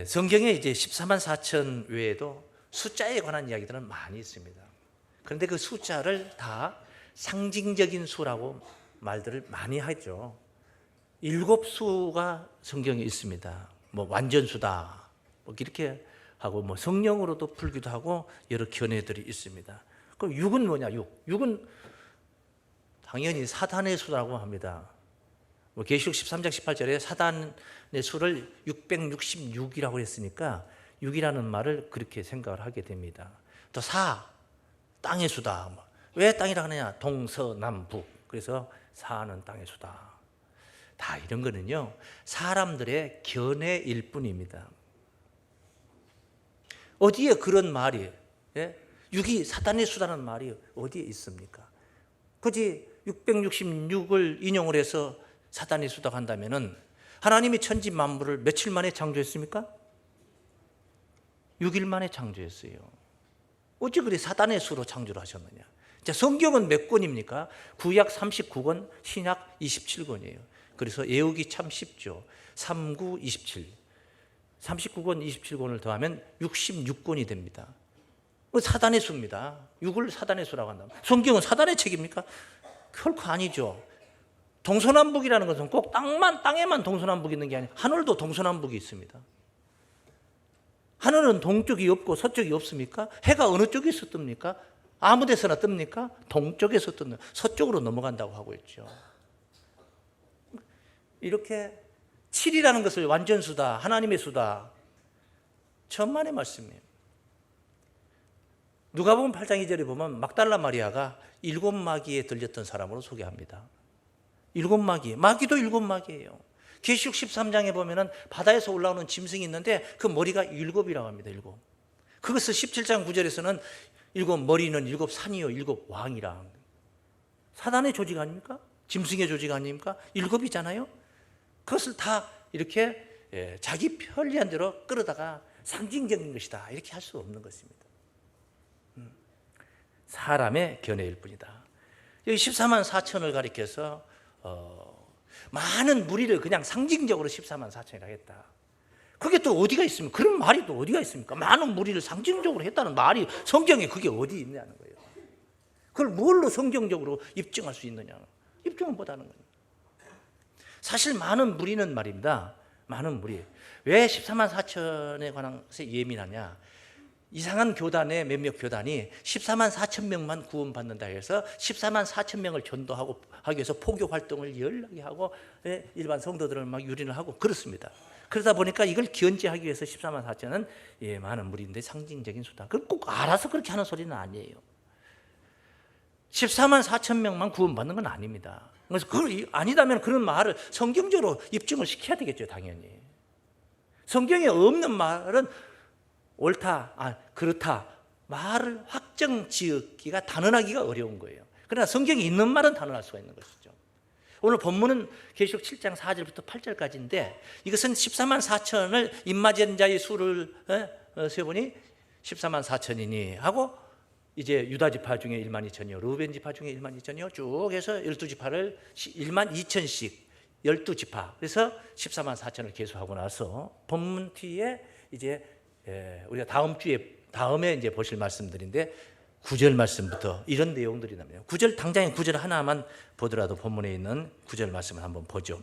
성경에 이제 14만 4천 외에도 숫자에 관한 이야기들은 많이 있습니다. 그런데 그 숫자를 다 상징적인 수라고 말들을 많이 하죠. 7수가 성경에 있습니다. 뭐 완전수다, 뭐 이렇게 하고 뭐 성령으로도 풀기도 하고 여러 견해들이 있습니다. 그럼 6은 뭐냐? 6은 당연히 사단의 수라고 합니다. 뭐 계시록 13장 18절에 사단의 수를 666이라고 했으니까 6이라는 말을 그렇게 생각을 하게 됩니다. 또 4, 땅의 수다. 왜 땅이라고 하느냐? 동서남북. 그래서 4는 땅의 수다. 다 이런 거는요, 사람들의 견해일 뿐입니다. 어디에 그런 말이, 6이 사단의 수다는 말이 어디에 있습니까? 굳이 666을 인용을 해서 사단의 수다가 한다면은 하나님이 천지 만물을 며칠 만에 창조했습니까? 6일 만에 창조했어요. 어찌 그리 사단의 수로 창조를 하셨느냐? 자, 성경은 몇 권입니까? 구약 39권, 신약 27권이에요. 그래서 외우기 참 쉽죠. 39, 27. 39권, 27권을 더하면 66권이 됩니다. 사단의 수입니다. 6을 사단의 수라고 한다. 성경은 사단의 책입니까? 결코 아니죠. 동서남북이라는 것은 꼭 땅에만 동서남북이 있는 게 아니에요. 하늘도 동서남북이 있습니다. 하늘은 동쪽이 없고 서쪽이 없습니까? 해가 어느 쪽에서 뜹니까? 아무 데서나 뜹니까? 동쪽에서 뜨는, 서쪽으로 넘어간다고 하고 있죠. 이렇게 7이라는 것을 완전수다, 하나님의 수다, 천만의 말씀이에요. 누가복음 8장 2절에 보면 막달라 마리아가 7마귀에 들렸던 사람으로 소개합니다. 7마귀, 마귀도 7마귀예요. 계시록 13장에 보면은 바다에서 올라오는 짐승이 있는데 그 머리가 7이라고 합니다. 7. 그것을 17장 9절에서는 7머리는 7산이요 7왕이라. 사단의 조직 아닙니까? 짐승의 조직 아닙니까? 7이잖아요. 그것을 다 이렇게 자기 편리한 대로 끌어다가 상징적인 것이다, 이렇게 할 수 없는 것입니다. 사람의 견해일 뿐이다. 여기 14만 4천을 가리켜서 많은 무리를 그냥 상징적으로 14만 4천이라고 했다. 그게 또 어디가 있습니까? 그런 말이 또 어디가 있습니까? 많은 무리를 상징적으로 했다는 말이 성경에 그게 어디 있냐는 거예요. 그걸 뭘로 성경적으로 입증할 수 있느냐? 입증을 못하는 거예요. 사실 많은 무리는 말입니다. 많은 무리. 왜 14만 4천에 관해서 예민하냐? 이상한 교단의 몇몇 교단이 14만 4천 명만 구원받는다 해서 14만 4천 명을 전도하고 하기 위해서 포교 활동을 열하게 하고 일반 성도들을 막 유린을 하고 그렇습니다. 그러다 보니까 이걸 견제하기 위해서 14만 4천은 많은 무리인데 상징적인 수다. 그걸 꼭 알아서 그렇게 하는 소리는 아니에요. 14만 4천 명만 구원받는 건 아닙니다. 그래서 그걸 아니다면 그런 말을 성경적으로 입증을 시켜야 되겠죠, 당연히. 성경에 없는 말은 옳다, 그렇다, 말을 확정 지었기가 단언하기가 어려운 거예요. 그러나 성경에 있는 말은 단언할 수가 있는 것이죠. 오늘 본문은 계시록 7장 4절부터 8절까지인데 이것은 14만 4천을 입맞은 자의 수를 세보니 14만 4천이니 하고 이제 유다 지파 중에 1만 2천이요, 르우벤 지파 중에 1만 2천이요, 쭉 해서 12지파를 1만 2천씩 12지파, 그래서 14만 4천을 계수하고 나서 본문 뒤에 이제 우리가 다음에 이제 보실 말씀들인데 9절 말씀부터 이런 내용들이 나옵니다. 9절, 당장에 9절 하나만 보더라도 본문에 있는 9절 말씀을 한번 보죠.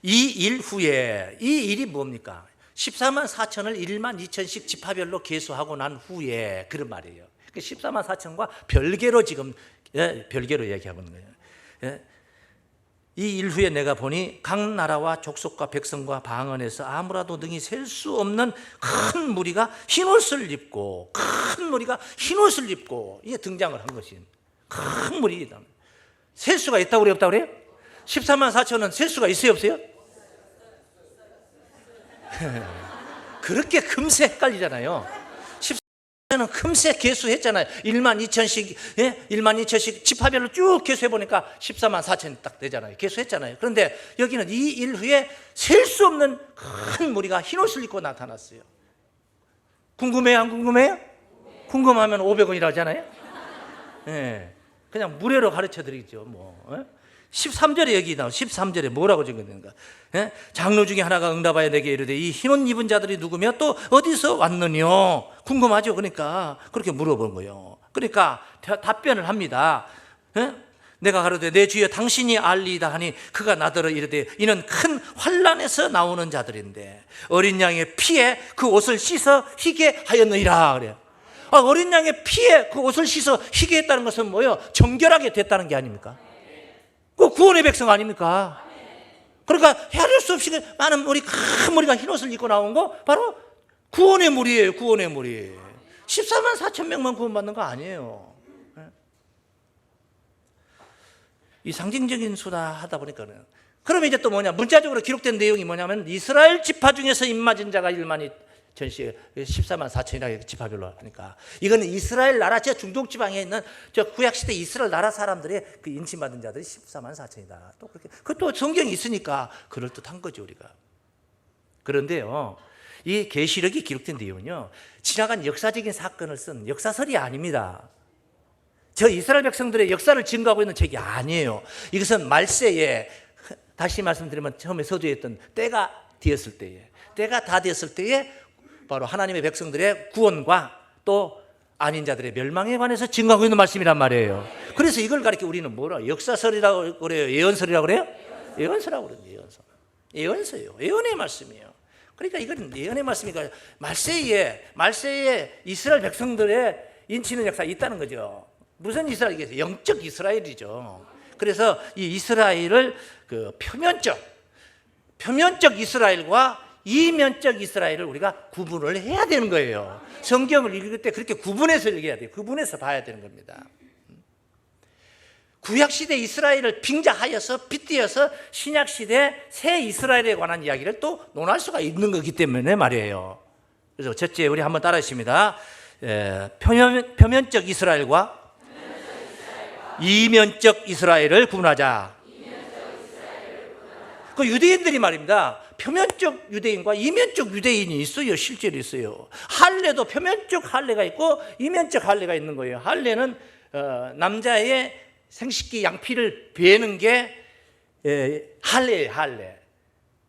이 일 후에, 이 일이 뭡니까? 14만 4천을 1만 2천씩 지파별로 계수하고 난 후에, 그런 말이에요. 14만 4천과 별개로 지금 별개로 얘기하고 있는 거예요. 이 일 후에 내가 보니 각 나라와 족속과 백성과 방언에서 아무라도 능히 셀 수 없는 큰 무리가 흰옷을 입고, 큰 무리가 흰옷을 입고 이게 등장을 한 것이 큰 무리이다. 셀 수가 있다고 그래요, 없다고 그래요? 14만 4천은 셀 수가 있어요, 없어요? 그렇게 금세 헷갈리잖아요. 14는 금세 계수했잖아요. 1만 2천씩, 1만 2천씩 지파별로 쭉 계수해보니까 14만 4천이 딱 되잖아요. 계수했잖아요. 그런데 여기는 이 일 후에 셀 수 없는 큰 무리가 흰옷을 입고 나타났어요. 궁금해요, 안 궁금해요? 궁금하면 500원이라 하잖아요. 그냥 무료로 가르쳐 드리죠, 뭐. 13절에 여기 나와 13절에 뭐라고 적혀있는가? 예? 장로 중에 하나가 응답하여 내게 이르되 이 흰옷 입은 자들이 누구며 또 어디서 왔느뇨? 궁금하죠. 그러니까 그렇게 물어본 거예요. 그러니까 답변을 합니다. 예? 내가 가로되 내 주여 당신이 알리이다 하니 그가 나더러 이르되 이는 큰 환난에서 나오는 자들인데 어린 양의 피에 그 옷을 씻어 희게 하였느니라 그래요. 어린 양의 피에 그 옷을 씻어 희게 했다는 것은 뭐예요? 정결하게 됐다는 게 아닙니까? 그 구원의 백성 아닙니까? 그러니까 헤아릴 수 없이 많은 머리, 큰 머리가 흰 옷을 입고 나온 거 바로 구원의 물이에요. 구원의 물이 14만 4천 명만 구원받는 거 아니에요. 이 상징적인 수다 하다 보니까는 그러면 이제 또 뭐냐, 문자적으로 기록된 내용이 뭐냐면 이스라엘 지파 중에서 입 맞은 자가 1만이 전시에 14만 4천이라 지파별로 하니까 이거는 이스라엘 나라 저 중동 지방에 있는 저 구약 시대 이스라엘 나라 사람들의 그 인침 받은 자들이 14만 4천이다. 또 그렇게 그것도 성경이 있으니까 그럴 듯한 거죠 우리가. 그런데요, 이 계시록이 기록된 내용은요 지나간 역사적인 사건을 쓴 역사설이 아닙니다. 저 이스라엘 백성들의 역사를 증거하고 있는 책이 아니에요. 이것은 말세에, 다시 말씀드리면 처음에 서두에 했던 때가 되었을 때에, 때가 다 되었을 때에 바로 하나님의 백성들의 구원과 또 아닌 자들의 멸망에 관해서 증거하고 있는 말씀이란 말이에요. 그래서 이걸 가리켜 우리는 뭐라 역사설이라고 그래요? 예언설이라고 그래요? 예언설이라고 그래요. 예언설. 예언서예요. 예언의 말씀이에요. 그러니까 이건 예언의 말씀이니까 말세에 이스라엘 백성들의 인치는 역사가 있다는 거죠. 무슨 이스라엘이겠어요? 영적 이스라엘이죠. 그래서 이 이스라엘을 그 표면적 이스라엘과 이면적 이스라엘을 우리가 구분을 해야 되는 거예요. 성경을 읽을 때 그렇게 구분해서 읽어야 돼요. 구분해서 봐야 되는 겁니다. 구약시대 이스라엘을 빙자하여서 빗대어서 신약시대 새 이스라엘에 관한 이야기를 또 논할 수가 있는 거기 때문에 말이에요. 그래서 첫째, 우리 한번 따라하십니다. 표면적 이스라엘과 이면적 이스라엘을 구분하자. 그 유대인들이 말입니다. 표면적 유대인과 이면적 유대인이 있어요. 실제로 있어요. 할례도 표면적 할례가 있고 이면적 할례가 있는 거예요. 할례는 남자의 생식기 양피를 베는 게 할례예요. 할례.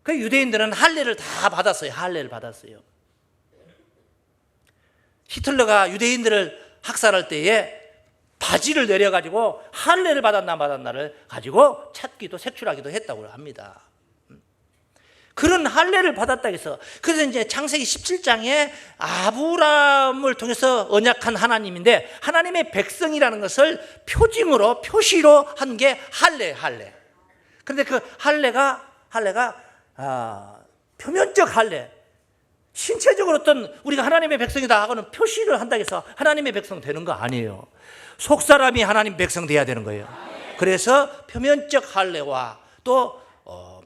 그 유대인들은 할례를 다 받았어요. 할례를 받았어요. 히틀러가 유대인들을 학살할 때에 바지를 내려가지고 할례를 받았나 받았나를 가지고 찾기도 색출하기도 했다고 합니다. 그런 할례를 받았다 해서 그래서 이제 창세기 17장에 아브라함을 통해서 언약한 하나님인데 하나님의 백성이라는 것을 표시로 한 게 할례. 그런데 그 할례가 표면적 할례, 신체적으로 어떤 우리가 하나님의 백성이다 하고는 표시를 한다 해서 하나님의 백성 되는 거 아니에요. 속사람이 하나님 백성 돼야 되는 거예요. 그래서 표면적 할례와 또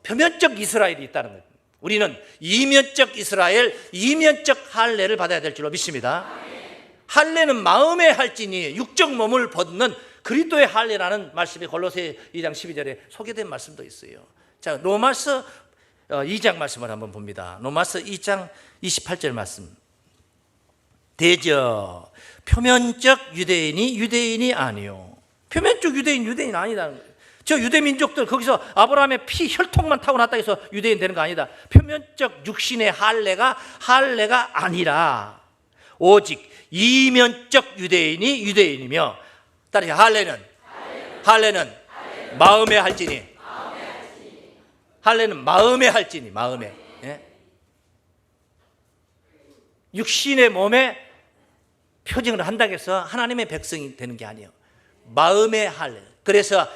표면적 이스라엘이 있다는 거예요. 우리는 이면적 이스라엘, 이면적 할례를 받아야 될 줄로 믿습니다. 할례는 마음의 할지니 육적 몸을 벗는 그리스도의 할례라는 말씀이 골로새 2장 12절에 소개된 말씀도 있어요. 자, 로마서 2장 말씀을 한번 봅니다. 로마서 2장 28절 말씀. 대저 표면적 유대인이 아니요. 표면적 유대인 아니다는 거예요. 저 유대 민족들 거기서 아브라함의 피 혈통만 타고났다 해서 유대인 되는 거 아니다. 표면적 육신의 할례가 아니라 오직 이면적 유대인이며 따라서 할례는 마음에 할지니 할례는 마음에 할지니 마음에 육신의 몸에 표징을 한다고 해서 하나님의 백성이 되는 게 아니에요. 마음의 할례. 그래서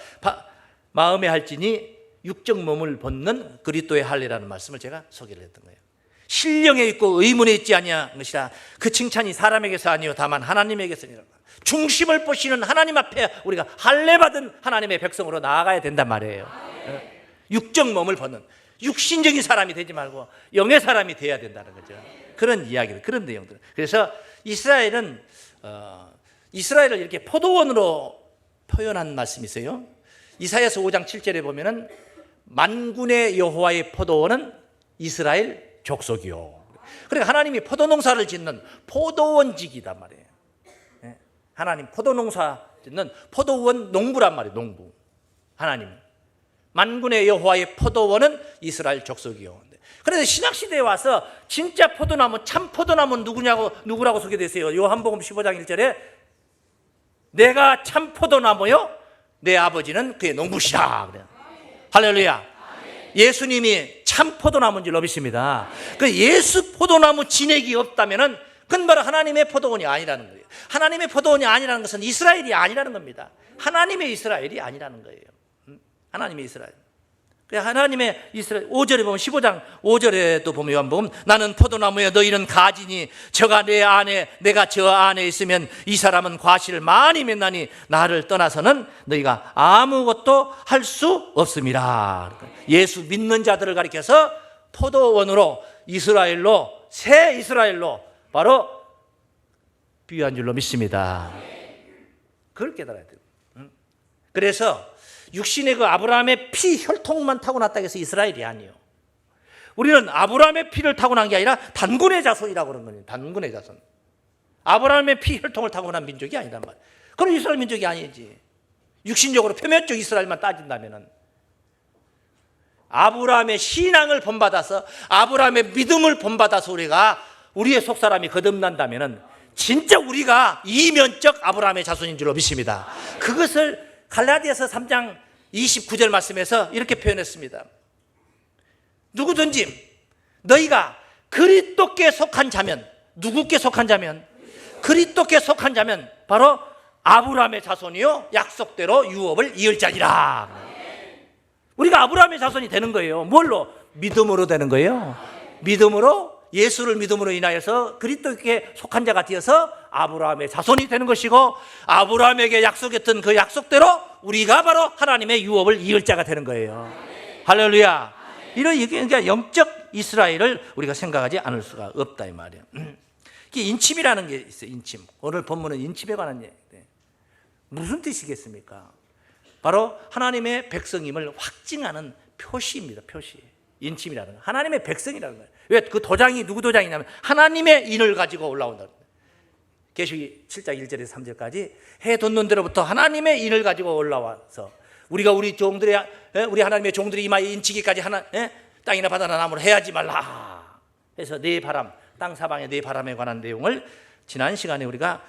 마음의 할지니 육적 몸을 벗는 그리스도의 할례라는 말씀을 제가 소개를 했던 거예요. 신령에 있고 의문에 있지 아니한 것이라 그 칭찬이 사람에게서 아니요 다만 하나님에게서니라. 중심을 보시는 하나님 앞에 우리가 할례 받은 하나님의 백성으로 나아가야 된단 말이에요. 육적 몸을 벗는 육신적인 사람이 되지 말고 영의 사람이 돼야 된다는 거죠. 그런 이야기들, 그런 내용들. 그래서 이스라엘을 이렇게 포도원으로 표현한 말씀이 있어요. 이사야서 5장 7절에 보면은 만군의 여호와의 포도원은 이스라엘 족속이요. 그러니까 하나님이 포도농사를 짓는 포도원직이단 말이에요. 하나님 포도농사 짓는 포도원 농부란 말이에요. 농부. 하나님. 만군의 여호와의 포도원은 이스라엘 족속이요. 그런데 신약시대에 와서 진짜 포도나무, 참 포도나무는 누구라고 소개되세요? 요한복음 15장 1절에 내가 참 포도나무요 내 아버지는 그의 농부시라 그래요. 할렐루야. 예수님이 참 포도나무인 줄 믿습니다. 그 예수 포도나무 진액이 없다면은 그건 바로 하나님의 포도원이 아니라는 거예요. 하나님의 포도원이 아니라는 것은 이스라엘이 아니라는 겁니다. 하나님의 이스라엘이 아니라는 거예요. 하나님의 이스라엘. 하나님의 이스라엘 5절에 보면 15장 5절에도 보면 요한복음 나는 포도나무에 너희는 가지니 저가 내 안에 내가 저 안에 있으면 이 사람은 과실을 많이 맺나니 나를 떠나서는 너희가 아무것도 할 수 없음이라. 예수 믿는 자들을 가리켜서 포도원으로 이스라엘로 새 이스라엘로 바로 비유한 줄로 믿습니다. 그걸 깨달아야 돼요. 그래서 육신의 그 아브라함의 피 혈통만 타고났다고 해서 이스라엘이 아니에요. 우리는 아브라함의 피를 타고난 게 아니라 단군의 자손이라고 그러는 거예요. 단군의 자손. 아브라함의 피 혈통을 타고난 민족이 아니란 말이에요. 그럼 이스라엘 민족이 아니지. 육신적으로 표면적 이스라엘만 따진다면은 아브라함의 신앙을 본받아서 아브라함의 믿음을 본받아서 우리가 우리의 속사람이 거듭난다면은 진짜 우리가 이면적 아브라함의 자손인 줄로 믿습니다. 그것을 갈라디아서 3장 29절 말씀에서 이렇게 표현했습니다. 누구든지 너희가 그리스도께 속한 자면, 누구께 속한 자면? 그리스도께 속한 자면 바로 아브라함의 자손이요 약속대로 유업을 이을 자니라. 우리가 아브라함의 자손이 되는 거예요. 뭘로? 믿음으로 되는 거예요. 믿음으로, 예수를 믿음으로 인하여서 그리스도께 속한 자가 되어서 아브라함의 자손이 되는 것이고, 아브라함에게 약속했던 그 약속대로 우리가 바로 하나님의 유업을 이을 자가 되는 거예요. 할렐루야. 이런 그러니까 영적 이스라엘을 우리가 생각하지 않을 수가 없다 이 말이에요. 이게 인침이라는 게 있어요. 인침. 오늘 본문은 인침에 관한 얘기예요. 무슨 뜻이겠습니까? 바로 하나님의 백성임을 확증하는 표시입니다. 표시. 인침이라는 거. 하나님의 백성이라는 거예요. 왜? 그 도장이 누구 도장이냐면 하나님의 인을 가지고 올라온다. 계시록 7장 1절에서 3절까지 해 돋는 데로부터 하나님의 인을 가지고 올라와서 우리가 우리 종들의 우리 하나님의 종들이 이마에 인치기까지 땅이나 바다나 나무를 해야지 말라. 그래서 네 바람, 땅 사방의 네 바람에 관한 내용을 지난 시간에 우리가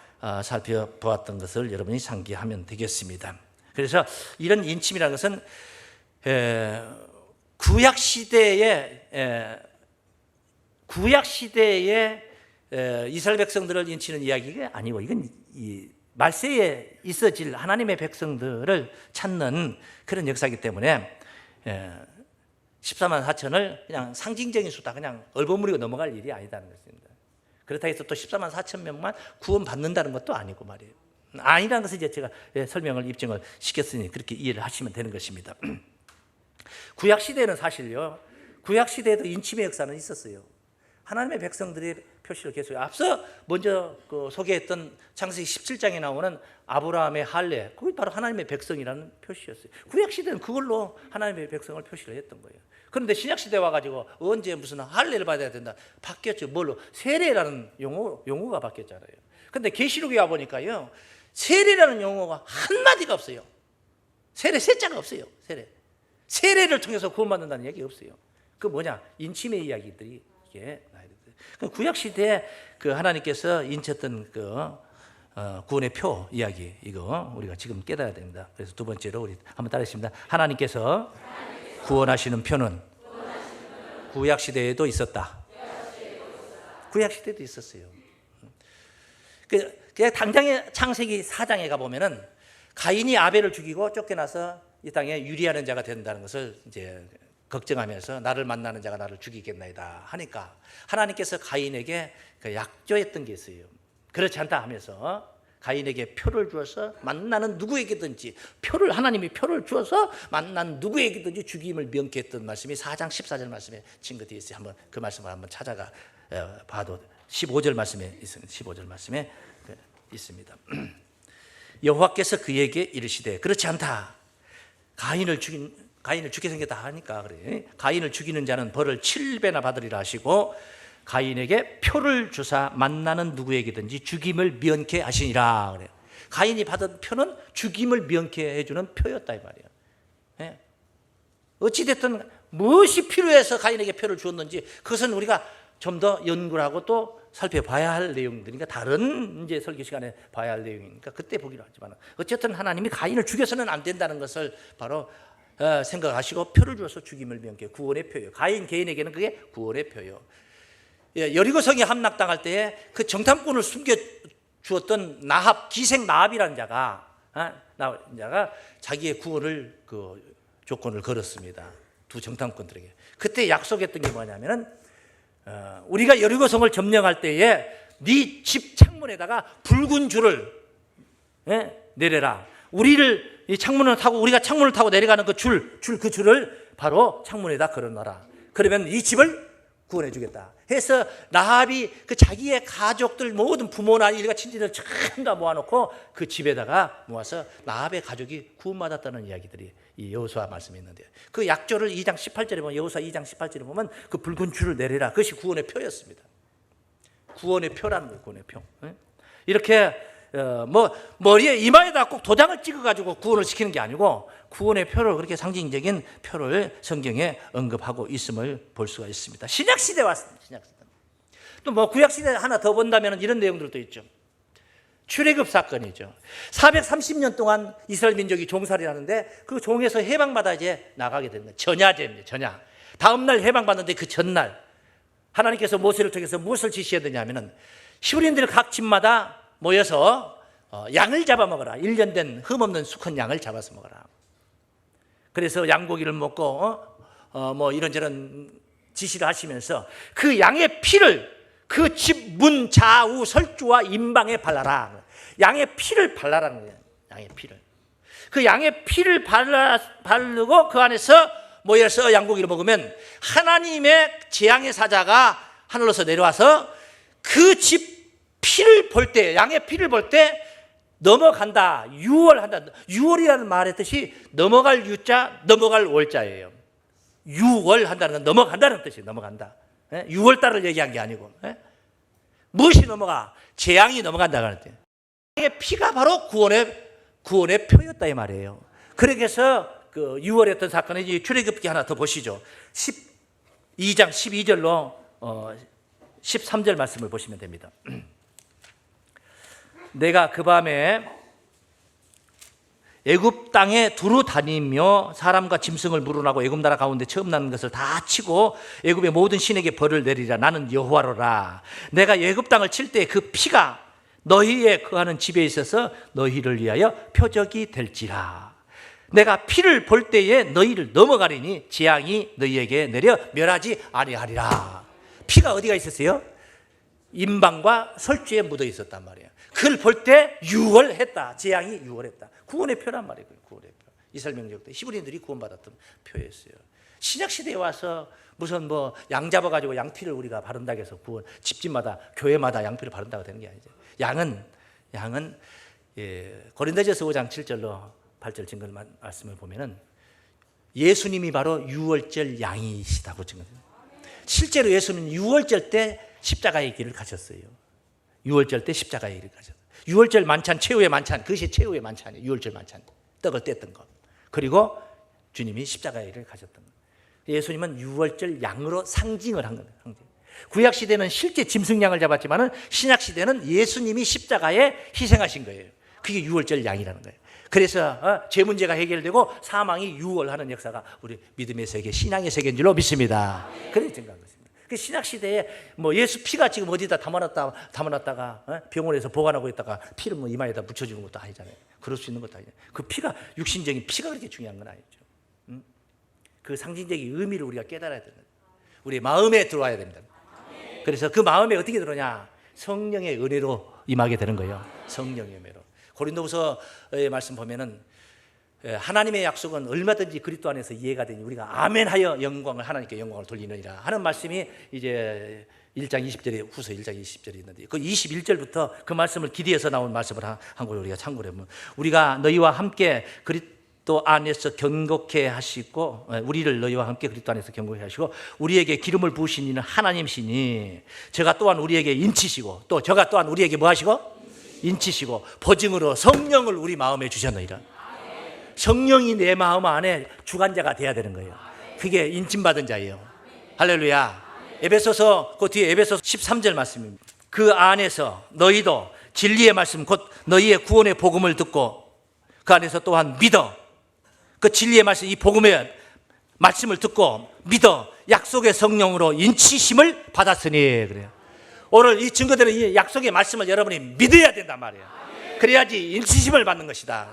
살펴보았던 것을 여러분이 상기하면 되겠습니다. 그래서 이런 인침이라는 것은 구약 시대에 이스라엘 백성들을 인치는 이야기가 아니고 이건 이 말세에 있어질 하나님의 백성들을 찾는 그런 역사이기 때문에 14만 4천을 그냥 상징적인 수다 그냥 얼버무리고 넘어갈 일이 아니다는 것입니다. 그렇다고 해서 또 14만 4천 명만 구원받는다는 것도 아니고 말이에요. 아니라는 것을 이제 제가 설명을 입증을 시켰으니 그렇게 이해를 하시면 되는 것입니다. 구약 시대는 사실요. 구약 시대에도 인침의 역사는 있었어요. 하나님의 백성들의 표시를 계속 앞서 먼저 소개했던 창세기 17장에 나오는 아브라함의 할례, 그게 바로 하나님의 백성이라는 표시였어요. 구약 시대는 그걸로 하나님의 백성을 표시를 했던 거예요. 그런데 신약 시대 와가지고 언제 무슨 할례를 받아야 된다 바뀌었죠. 뭘로? 세례라는 용어가 바뀌었잖아요. 그런데 계시록에 와 보니까요, 세례라는 용어가 한 마디가 없어요. 세례 세자가 없어요. 세례를 통해서 구원받는다는 얘기 없어요. 그 뭐냐? 인침의 이야기들이 이게 나야 돼. 구약 시대에 그 하나님께서 인쳤던 그 구원의 표 이야기 이거 우리가 지금 깨달아야 됩니다. 그래서 두 번째로 우리 한번 따라했습니다. 하나님께서 구원하시는 표는 구약 시대에도 있었다. 구약 시대도 있었어요. 그 당장에 창세기 4장에 가 보면은 가인이 아벨을 죽이고 쫓겨나서 이 땅에 유리하는 자가 된다는 것을 이제 걱정하면서 나를 만나는 자가 나를 죽이겠나이다 하니까 하나님께서 가인에게 약조했던 게 있어요. 그렇지 않다 하면서 가인에게 표를 주어서 만나는 누구에게든지 하나님이 표를 주어서 만난 누구에게든지 죽임을 명쾌했던 말씀이 4장 14절 말씀에 증거되어 있어요. 한번 그 말씀을 한번 찾아가 봐도 15절 말씀에 있습니다. 15절 말씀에 있습니다. 여호와께서 그에게 이르시되 그렇지 않다. 가인을 죽게 생겼다 하니까 그래. 가인을 죽이는 자는 벌을 7배나 받으리라 하시고 가인에게 표를 주사 만나는 누구에게든지 죽임을 면케 하시니라 그래요. 가인이 받은 표는 죽임을 면케 해주는 표였다 이 말이에요. 네. 어찌됐든 무엇이 필요해서 가인에게 표를 주었는지 그것은 우리가 좀 더 연구를 하고 또 살펴봐야 할 내용들이니까 다른 이제 설교 시간에 봐야 할 내용이니까 그때 보기로 하지만 어쨌든 하나님이 가인을 죽여서는 안 된다는 것을 바로 생각하시고 표를 주어서 죽임을 명게 구원의 표예요. 가인 개인에게는 그게 구원의 표예요. 여리고성이 함락당할 때에 그 정탐꾼을 숨겨 주었던 나합, 기생 나합이라는 자가 자기의 구원을 그 조건을 걸었습니다. 두 정탐꾼들에게. 그때 약속했던 게 뭐냐면은 우리가 여리고성을 점령할 때에 네 집 창문에다가 붉은 줄을 내려라. 우리를 이 창문을 타고 우리가 창문을 타고 내려가는 그 줄을 바로 창문에다 걸어놔라. 그러면 이 집을 구원해 주겠다 해서 나합이 그 자기의 가족들 모든 부모나 일가 친지들 전부 다 모아놓고 그 집에다가 모아서 나합의 가족이 구원받았다는 이야기들이 이 여호수아 말씀에 있는데 그 약조를 2장 18절에 보면 여호수아 2장 18절에 보면 그 붉은 줄을 내리라 그것이 구원의 표였습니다. 구원의 표라는 거예요. 구원의 표. 이렇게 머리에 이마에다 꼭 도장을 찍어가지고 구원을 시키는 게 아니고 구원의 표를 그렇게 상징적인 표를 성경에 언급하고 있음을 볼 수가 있습니다. 신약시대 왔습니다. 신약시대. 또 구약시대 하나 더 본다면 이런 내용들도 있죠. 출애굽 사건이죠. 430년 동안 이스라엘 민족이 종살이 하는데 그 종에서 해방받아 이제 나가게 되는 거예요. 전야제입니다. 전야. 다음날 해방받는데 그 전날 하나님께서 모세를 통해서 무엇을 지시했느냐면은 히브리인들 각 집마다 모여서 양을 잡아먹어라. 1년 된 흠없는 수컷 양을 잡아서 먹어라. 그래서 양고기를 먹고 이런저런 지시를 하시면서 그 양의 피를 그 집 문 좌우 설주와 임방에 발라라. 양의 피를 발라라는 거예요. 양의 피를. 그 양의 피를 바르고 그 안에서 모여서 양고기를 먹으면 하나님의 재앙의 사자가 하늘로서 내려와서 그 집 피를 볼 때, 양의 피를 볼 때 넘어간다, 유월한다. 유월이라는 말의 뜻이 넘어갈 유자, 넘어갈 월자예요. 유월한다는 건 넘어간다는 뜻이에요. 넘어간다. 6월달을 얘기한 게 아니고. 무엇이 넘어가? 재앙이 넘어간다는 뜻이에요. 양의 피가 바로 구원의 표였다 이 말이에요. 그래서 그 6월에 었던 사건이 출애굽기 하나 더 보시죠. 12장 12절로 13절 말씀을 보시면 됩니다. 내가 그 밤에 애굽 땅에 두루 다니며 사람과 짐승을 물어나고 애굽 나라 가운데 처음 나는 것을 다 치고 애굽의 모든 신에게 벌을 내리라. 나는 여호와로라. 내가 애굽 땅을 칠 때 그 피가 너희의 거하는 집에 있어서 너희를 위하여 표적이 될지라. 내가 피를 볼 때에 너희를 넘어가리니 재앙이 너희에게 내려 멸하지 아니하리라. 피가 어디가 있었어요? 임방과 설주에 묻어 있었단 말이에요. 그걸 볼 때 유월했다. 재앙이 유월했다. 구원의 표란 말이에요. 구원의 표. 이스라엘 민족 때 히브리인들이 구원받았던 표였어요. 신약 시대에 와서 무슨 양 잡아가지고 양피를 우리가 바른다고 해서 구원 집집마다 교회마다 양피를 바른다고 되는 게 아니죠. 양은 고린도전서 5장 7절로 8절 증거 말씀을 보면은 예수님이 바로 유월절 양이시다고 증거해요. 실제로 예수는 유월절 때 십자가의 길을 가셨어요. 유월절 때 십자가의 길을 가셨어요. 유월절 만찬, 최후의 만찬, 그것이 최후의 만찬이에요. 유월절 만찬, 떡을 뗐던 것. 그리고 주님이 십자가의 길을 가셨던 것. 예수님은 유월절 양으로 상징을 한 거예요. 상징. 구약 시대는 실제 짐승양을 잡았지만은 신약 시대는 예수님이 십자가에 희생하신 거예요. 그게 유월절 양이라는 거예요. 그래서 죄 문제가 해결되고 사망이 유월하는 역사가 우리 믿음의 세계, 신앙의 세계인 줄로 믿습니다. 그래서 증거한 것입니다. 그 신약 시대에 예수 피가 지금 어디다 담아놨다가 병원에서 보관하고 있다가 피를 이마에다 묻혀주는 것도 아니잖아요. 그럴 수 있는 것도 아니잖아요. 그 피가 육신적인 피가 그렇게 중요한 건 아니죠. 그 상징적인 의미를 우리가 깨달아야 되는 거예요. 우리 마음에 들어와야 됩니다. 그래서 그 마음에 어떻게 들어오냐? 성령의 은혜로 임하게 되는 거예요. 성령의 은혜로. 고린도후서의 말씀 보면은 하나님의 약속은 얼마든지 그리스도 안에서 이해가 되니 우리가 아멘하여 영광을 하나님께 영광을 돌리느니라 하는 말씀이 이제 1장 20절에 후서 1장 20절에 있는데 그 21절부터 그 말씀을 기대해서 나온 말씀을 한 걸 우리가 참고를 하면 우리가 너희와 함께 그리스도 안에서 견고케 하시고 우리를 너희와 함께 그리스도 안에서 견고케 하시고 우리에게 기름을 부으신 이는 하나님이시니 저가 또한 우리에게 인치시고 또 저가 또한 우리에게 뭐 하시고 인치시고 보증으로 성령을 우리 마음에 주셨느니라. 성령이 내 마음 안에 주관자가 돼야 되는 거예요. 그게 인침받은 자예요. 할렐루야. 에베소서 그 뒤에 에베소서 13절 말씀입니다. 그 안에서 너희도 진리의 말씀 곧 너희의 구원의 복음을 듣고 그 안에서 또한 믿어 그 진리의 말씀 이 복음의 말씀을 듣고 믿어 약속의 성령으로 인치심을 받았으니 그래요. 오늘 이 증거되는 이 약속의 말씀을 여러분이 믿어야 된단 말이에요. 그래야지 인치심을 받는 것이다.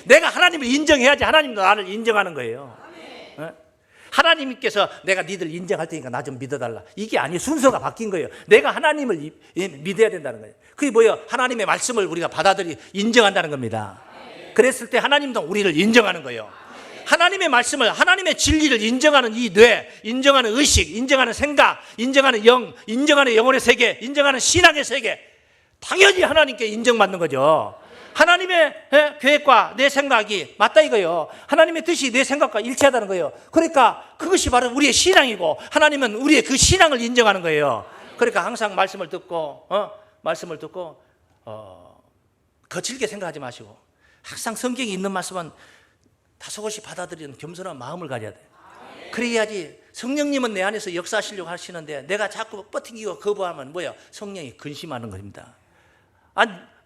내가 하나님을 인정해야지 하나님도 나를 인정하는 거예요. 하나님께서 내가 니들 인정할 테니까 나 좀 믿어달라. 이게 아니에요. 순서가 바뀐 거예요. 내가 하나님을 믿어야 된다는 거예요. 그게 뭐예요? 하나님의 말씀을 우리가 받아들이 인정한다는 겁니다. 그랬을 때 하나님도 우리를 인정하는 거예요. 하나님의 말씀을, 하나님의 진리를 인정하는 이 뇌, 인정하는 의식, 인정하는 생각, 인정하는 영, 인정하는 영혼의 세계, 인정하는 신앙의 세계, 당연히 하나님께 인정받는 거죠. 하나님의 계획과 내 생각이 맞다 이거예요. 하나님의 뜻이 내 생각과 일치하다는 거예요. 그러니까 그것이 바로 우리의 신앙이고 하나님은 우리의 그 신앙을 인정하는 거예요. 그러니까 항상 말씀을 듣고 거칠게 생각하지 마시고 항상 성경에 있는 말씀은 다소곳이 받아들이는 겸손한 마음을 가져야 돼요. 그래야지 성령님은 내 안에서 역사하시려고 하시는데 내가 자꾸 버티기고 거부하면 뭐예요? 성령이 근심하는 겁니다.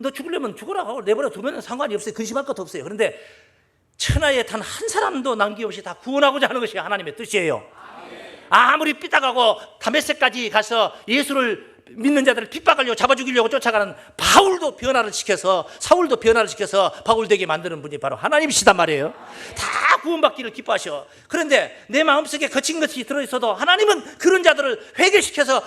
너 죽으려면 죽으라 하고 내버려 두면 상관이 없어요. 근심할 것도 없어요. 그런데 천하에 단 한 사람도 남김없이 다 구원하고자 하는 것이 하나님의 뜻이에요. 아무리 삐딱하고 다메섹까지 가서 예수를 믿는 자들을 핍박하려고 잡아 죽이려고 쫓아가는 바울도 변화를 시켜서 사울도 변화를 시켜서 바울 되게 만드는 분이 바로 하나님이시단 말이에요. 다 구원받기를 기뻐하셔. 그런데 내 마음속에 거친 것이 들어있어도 하나님은 그런 자들을 회개시켜서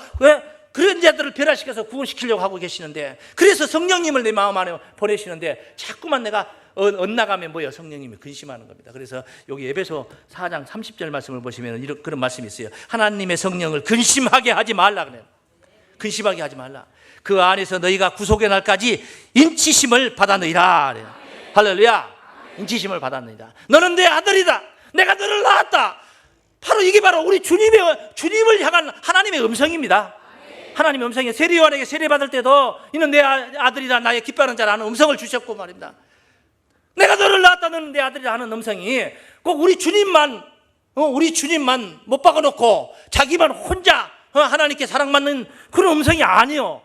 그런 자들을 변화시켜서 구원시키려고 하고 계시는데 그래서 성령님을 내 마음 안에 보내시는데 자꾸만 내가 엇나가면 뭐예요? 성령님이 근심하는 겁니다. 그래서 여기 에베소 4장 30절 말씀을 보시면 그런 말씀이 있어요. 하나님의 성령을 근심하게 하지 말라 그래요. 근심하게 하지 말라. 그 안에서 너희가 구속의 날까지 인치심을 받았느니라 그래요. 할렐루야. 인치심을 받았느니라. 너는 내 아들이다. 내가 너를 낳았다. 바로 이게 바로 우리 주님을 향한 하나님의 음성입니다. 하나님의 음성이 세례 요한에게 세례 받을 때도 이는 내 아들이다 나의 기뻐하는 자라는 음성을 주셨고 말입니다. 내가 너를 낳았다 너는 내 아들이라 하는 음성이 꼭 우리 주님만 못 박아놓고 자기만 혼자 하나님께 사랑받는 그런 음성이 아니에요.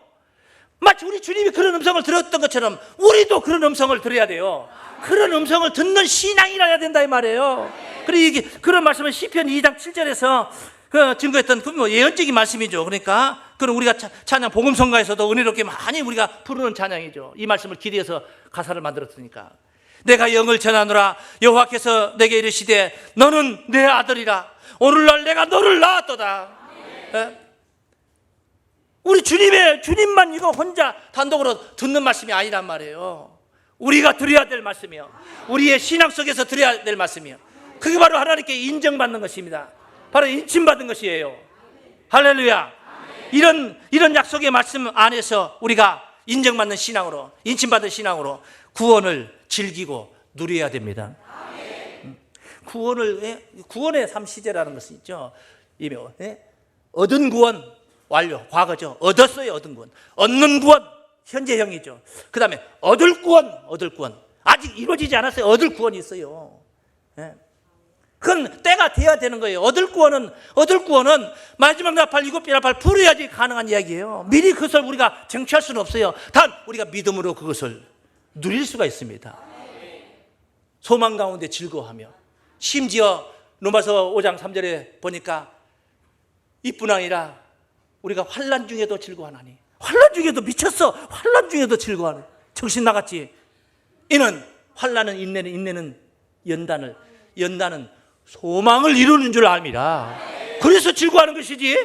마치 우리 주님이 그런 음성을 들었던 것처럼 우리도 그런 음성을 들어야 돼요. 그런 음성을 듣는 신앙이 나야 된다 이 말이에요. 그리고 그런 말씀은 시편 2장 7절에서 증거했던 그 예언적인 말씀이죠. 그러니까 그럼 우리가 찬양 복음성가에서도 은혜롭게 많이 우리가 부르는 찬양이죠. 이 말씀을 기대해서 가사를 만들었으니까 내가 영을 전하노라 여호와께서 내게 이르시되 너는 내 아들이라 오늘날 내가 너를 낳았도다. 우리 주님만 이거 혼자 단독으로 듣는 말씀이 아니란 말이에요. 우리가 들어야 될 말씀이요. 우리의 신앙 속에서 들어야 될 말씀이요. 그게 바로 하나님께 인정받는 것입니다. 바로 인침받은 것이에요. 할렐루야. 이런 약속의 말씀 안에서 우리가 인정받는 신앙으로 인침받은 신앙으로 구원을 즐기고 누려야 됩니다. 구원의 3시제라는 것이 있죠. 얻은 구원 완료 과거죠. 얻었어요. 얻은 구원. 얻는 구원 현재형이죠. 그 다음에 얻을 구원 아직 이루어지지 않았어요. 얻을 구원이 있어요. 그건 때가 돼야 되는 거예요. 얻을 구원은 마지막 나팔 7배 나팔 불어야지 가능한 이야기예요. 미리 그것을 우리가 쟁취할 수는 없어요. 단 우리가 믿음으로 그것을 누릴 수가 있습니다. 소망 가운데 즐거워하며 심지어 로마서 5장 3절에 보니까 이뿐 아니라 우리가 환난 중에도 즐거워하나니 환난 중에도 미쳤어. 환난 중에도 즐거워하네. 정신 나갔지. 이는 환난은 인내는 연단은 소망을 이루는 줄 압니다. 그래서 즐거워하는 것이지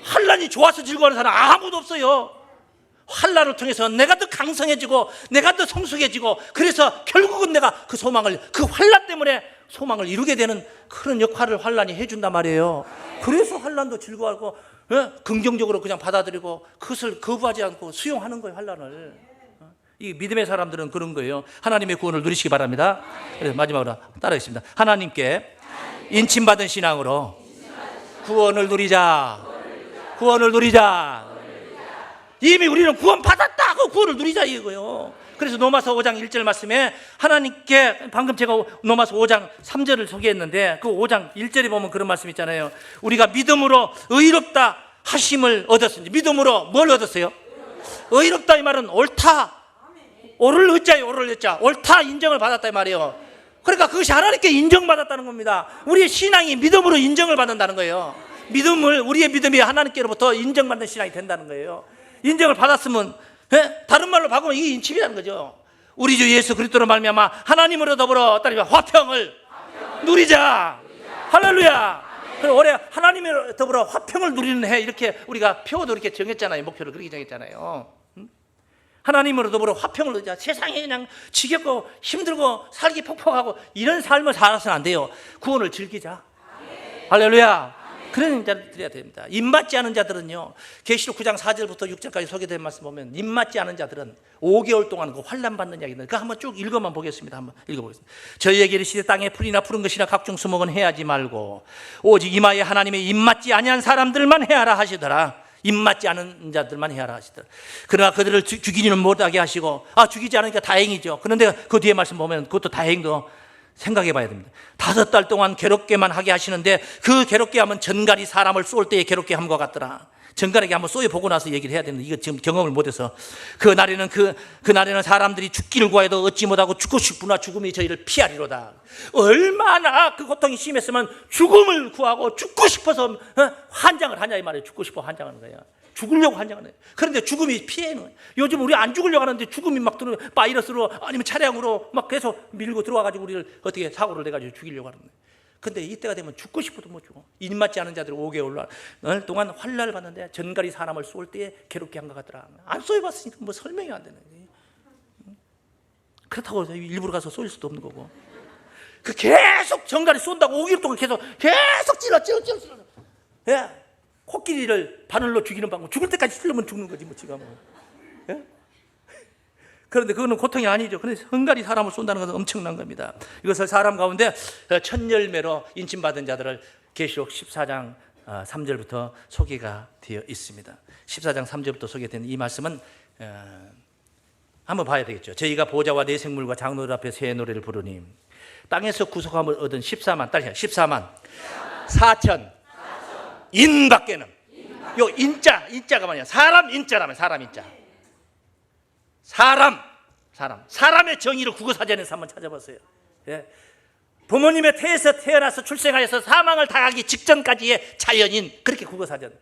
환난이 좋아서 즐거워하는 사람 아무도 없어요. 환난을 통해서 내가 더 강성해지고 내가 더 성숙해지고 그래서 결국은 내가 그 환난 때문에 소망을 이루게 되는 그런 역할을 환난이 해준단 말이에요. 그래서 환난도 즐거워하고 긍정적으로 그냥 받아들이고 그것을 거부하지 않고 수용하는 거예요. 환난을. 이 믿음의 사람들은 그런 거예요. 하나님의 구원을 누리시기 바랍니다. 그래서 마지막으로 따라하겠습니다. 하나님께 인침받은 신앙으로 구원을 누리자. 이미 우리는 구원 받았다. 그 구원을 누리자 이거예요. 그래서 로마서 5장 1절 말씀에 하나님께 방금 제가 로마서 5장 3절을 소개했는데 그 5장 1절에 보면 그런 말씀 있잖아요. 우리가 믿음으로 의롭다 하심을 얻었습니다. 믿음으로 뭘 얻었어요? 의롭다 이 말은 옳다. 옳을 의자예요. 옳을 의자. 옳다 인정을 받았다 이 말이에요. 그러니까 그것이 하나님께 인정받았다는 겁니다. 우리의 신앙이 믿음으로 인정을 받는다는 거예요. 우리의 믿음이 하나님께로부터 인정받는 신앙이 된다는 거예요. 인정을 받았으면 다른 말로 바꾸면 이게 인침이라는 거죠. 우리 주 예수 그리스도로 말미암아 하나님으로 더불어 화평을 누리자. 할렐루야. 그리고 올해 하나님으로 더불어 화평을 누리는 해 이렇게 우리가 표도 이렇게 정했잖아요. 목표를 그렇게 정했잖아요. 하나님으로 더불어 화평을 누리자. 세상에 그냥 지겹고 힘들고 살기 퍽퍽하고 이런 삶을 살아서는 안 돼요. 구원을 즐기자. 할렐루야. 그런 자를 드려야 됩니다. 입맞지 않은 자들은요, 계시록 9장 4절부터 6절까지 소개된 말씀 보면 입맞지 않은 자들은 5개월 동안 그 환난 받는 이야기인데 그 한번 쭉 읽어만 보겠습니다. 한번 읽어보겠습니다. 저희에게 이르시되 땅에 풀이나 푸른 것이나 각종 수목은 해하지 말고 오직 이마에 하나님의 입맞지 아니한 사람들만 해하라 하시더라. 입맞지 않은 자들만 해하라 하시더라. 그러나 그들을 죽이지는 못하게 하시고 죽이지 않으니까 다행이죠. 그런데 그 뒤에 말씀 보면 그것도 다행도 생각해 봐야 됩니다. 5달 동안 괴롭게만 하게 하시는데 그 괴롭게 하면 전갈이 사람을 쏠 때에 괴롭게 함과 같더라. 전갈에게 한번 쏘여 보고 나서 얘기를 해야 되는데 이거 지금 경험을 못해서 그날에는 사람들이 죽기를 구하여도 얻지 못하고 죽고 싶구나 죽음이 저희를 피하리로다. 얼마나 그 고통이 심했으면 죽음을 구하고 죽고 싶어서 환장을 하냐 이 말이에요. 죽고 싶어 환장하는 거예요. 죽으려고 환장하는 거예요. 그런데 죽음이 피해는 거예요. 요즘 우리 안 죽으려고 하는데 죽음이 막 들어 바이러스로 아니면 차량으로 막 계속 밀고 들어와가지고 우리를 어떻게 사고를 내가지고 죽이려고 하는 거예요. 근데 이때가 되면 죽고 싶어도 못 죽어. 입맞지 않은 자들은 5개월 동안 환난을 받는데 전갈이 사람을 쏠 때에 괴롭게 한 것 같더라. 안 쏘여봤으니까 뭐 설명이 안 되는 거예요. 그렇다고 일부러 가서 쏠 수도 없는 거고. 그 계속 전갈이 쏜다고 5개월 동안 계속 찔러. 예? 코끼리를 바늘로 죽이는 방법. 죽을 때까지 찔러면 죽는 거지 뭐 지가 뭐. 예? 그런데 그거는 고통이 아니죠. 그런데 전갈이 사람을 쏜다는 것은 엄청난 겁니다. 이것을 사람 가운데 첫 열매로 인침받은 자들을 계시록 14장 3절부터 소개가 되어 있습니다. 14장 3절부터 소개된 이 말씀은 한번 봐야 되겠죠. 저희가 보좌와 내 생물과 장로들 앞에 새 노래를 부르니 땅에서 구속함을 얻은 14만 4천 인 밖에는 요 인자가 뭐냐? 사람 인자라면 사람의 정의를 국어사전에서 한번 찾아봤어요. 예. 부모님의 태에서 태어나서 출생하여서 사망을 당하기 직전까지의 자연인 그렇게 국어사전.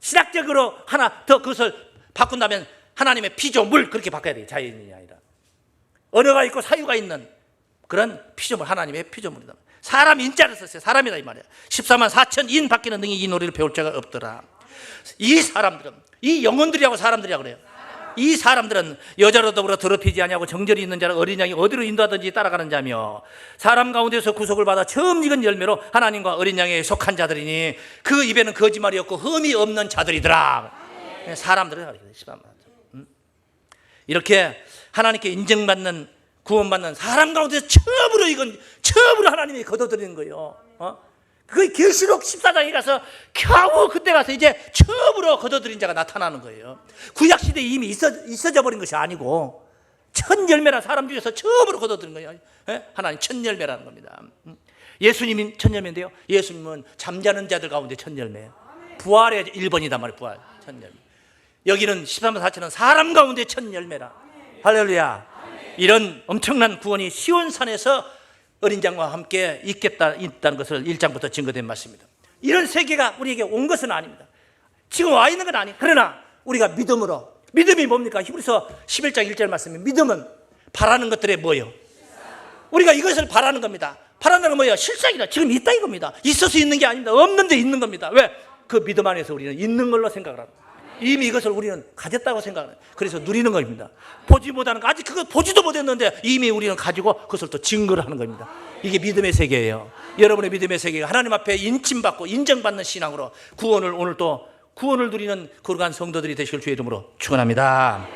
신학적으로 하나 더 그것을 바꾼다면 하나님의 피조물 그렇게 바꿔야 돼요. 자연인이 아니라 언어가 있고 사유가 있는 그런 피조물 하나님의 피조물이다. 사람 인자를 썼어요. 사람이다 이 말이야. 14만 4천 인 밖에는 능히 이 노래를 배울 자가 없더라. 이 사람들은 이 영혼들이라고 사람들이라고 그래요. 이 사람들은 여자로 더불어 더럽히지 아니하고 정절이 있는 자를 어린 양이 어디로 인도하든지 따라가는 자며 사람 가운데서 구속을 받아 처음 익은 열매로 하나님과 어린 양에 속한 자들이니 그 입에는 거짓말이 없고 흠이 없는 자들이더라. 사람들은 이렇게 하나님께 인정받는 구원받는 사람 가운데서 처음으로 하나님이 거둬들이는 거예요. 그 계시록 14장에 가서 겨우 그때 가서 이제 처음으로 거둬들인 자가 나타나는 거예요. 구약시대에 이미 있어져 버린 것이 아니고 첫 열매란 사람 중에서 처음으로 거둬들인 거예요. 하나님 첫 열매라는 겁니다. 예수님이 첫 열매인데요. 예수님은 잠자는 자들 가운데 첫 열매예요. 부활의 1번이단 말이에요. 부활 첫 열매. 여기는 13만 4천은 사람 가운데 첫 열매라. 할렐루야. 이런 엄청난 구원이 시온산에서 어린 양과 함께 있다는 것을 1장부터 증거된 말씀입니다. 이런 세계가 우리에게 온 것은 아닙니다. 지금 와 있는 건 아니에요. 그러나 우리가 믿음이 뭡니까? 히브리서 11장 1절 말씀이 믿음은 바라는 것들의 뭐예요? 우리가 이것을 바라는 겁니다. 바라는 건 뭐예요? 실상이다. 지금 있다 이겁니다. 있어서 있는 게 아닙니다. 없는데 있는 겁니다. 왜? 그 믿음 안에서 우리는 있는 걸로 생각을 합니다. 이미 이것을 우리는 가졌다고 생각해요. 그래서 누리는 겁니다. 보지 못하는 거 아직 그거 보지도 못했는데 이미 우리는 가지고 그것을 또 증거를 하는 겁니다. 이게 믿음의 세계예요. 여러분의 믿음의 세계가 하나님 앞에 인침받고 인정받는 신앙으로 오늘 또 구원을 누리는 거룩한 성도들이 되실 주의 이름으로 축원합니다.